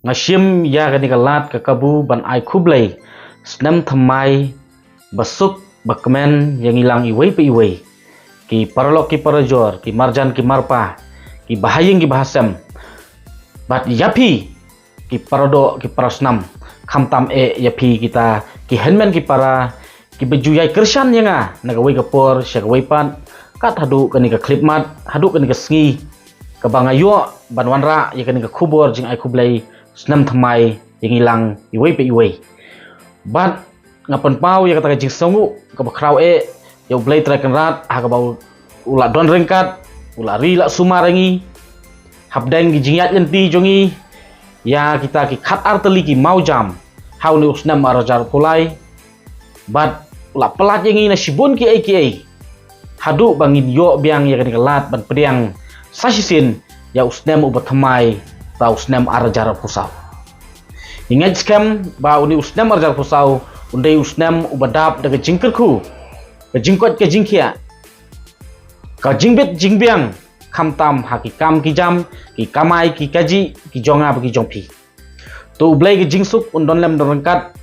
ngashim ya gani galat ke kabu ban ai kublai snem thamai basuk bakmen yang hilang iwei pe iwei ki parlok ki parajor ki marjan ki marpa ki bahaying ki bahasam bat yapi ki parodo ki parasnam khamtam yapi kita ki henmen ki para ki bejuyai kersan yanga nagawai kapor syagawai pan kat hadu kani ka klipmat hadu kani ka sngi ka bangayo banwanra ya kani ka kubor jing ai kublai senam thamai yang hilang iwei pe iwei bat ngapan pau ya kata jing songu ka bakrau ya blai trakan rat ha ka bau ula don rengkat ula ri la sumarangi habdeng gi jingyat yanti jongi ya kita ki khat arteli ki mau jam hau ni usnam arajar pulai bat ula pelat yang na sibun ki ai hadu bangin yo biang ya kani kalat ban pediang sasisin ya usnam ubat thamai ta usnam arajar pusau ingat skam ba uni usnam arajar pusau undai usnam ubadap daga jingkerku ke jingkot ke jingkia ka jingbet jingbiang khamtam hakikam ki jam ki kamai ki kaji ki jonga bagi jongpi tu blai ke jingsuk undon lem dorengkat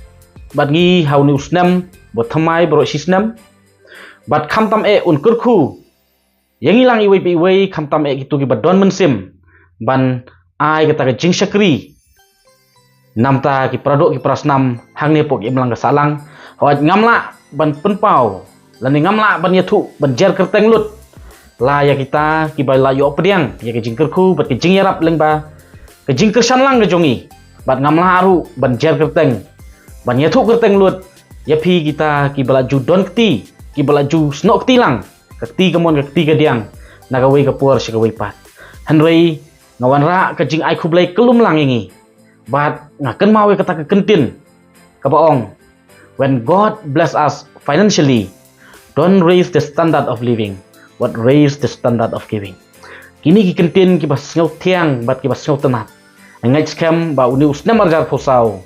badngi hauni usnam bot thamai bro sisnam bat khamtam unkurku yang hilang iwei pe iwei khamtam gitu ki badon mensim ban ai kata ke jing syakri namta ki pradok ki prasnam hangne pok imlang salang hawat ngamla ban penpau lani ngamla ban yathu ban jer kerteng lut la ya kita ki bala yo pediang ya ke jingkerku bat ke jing yarap lengba ke jingker sanlang ke jongi bat ngamla aru ban jer kerteng ban yathu kerteng lut ya pi kita ki bala ju don kti ki bala ju snok tilang kti kamon kti ke diang nagawai ke puar sigawai pat hanrei ngawan ra ke jing ai kublai kelum lang ingi but ngaken mawe kata ke kentin kabaong when God bless us financially don't raise the standard of living but raise the standard of giving kini ki kentin ki bas ngau tiang bat ki bas ngau tenat ngai scam ba uni usna marjar posau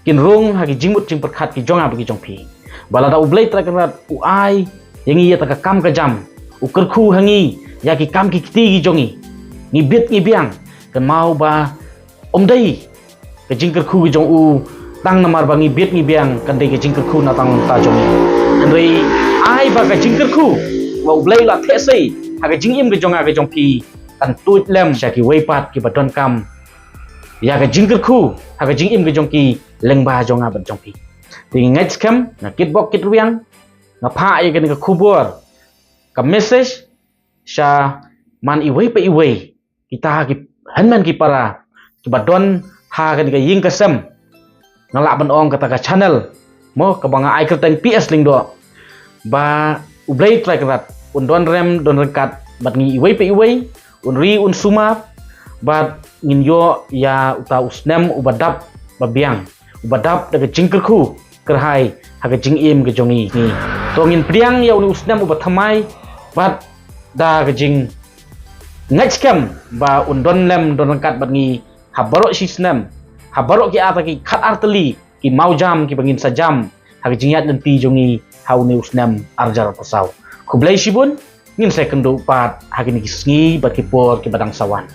kin rung hagi jingmut jing perkhat ki jonga bagi jongpi balada ublai trakarat uai yang iya taka kam ka jam ukerku hangi ya ki kam ki kti ki jongi ngibit ngibiang kan mau ba omdai ke jingkerku ki jong u tang namar bangi bit ngibiang kan dei ke jingkerku na tang ta jongi andrei ai ba ka jingkerku wa ublai la thesei ha ka jingim ke jonga ke jongpi kan tuit lem sya ki weipat ki badon kam ya ka jingkerku ha ka jingim ke jongki lengba jonga bat jongpi tingai scam na kitbok kitwiang na pha ai kan ka kubur ka message sya man iwei pe iwei kita ki hanman ki para ki badon ha kan ka ying kasam ngalak ban ong kata ka channel mo ka banga ai kerteng PS ling do ba ublai try kerat undon rem don rekat bat ngi iwei pe iwei unri un suma bat ngin yo ya uta usnem ubadap babiang ubadap daga jingkerku kerhai haga jingim ke jongi ni to ngin priang ya uni usnem ubat thamai bat da ke jing ngachkam ba undon lem don rekat bat ngi habaro sisnem habaro ki ata ki khat arteli ki maujam ki bangin sajam haga jingyat nanti jongi hauni usnem arjar pasau kublai sibun ngin saya kendo pat hagini kisngi bat ki por ki badang sawan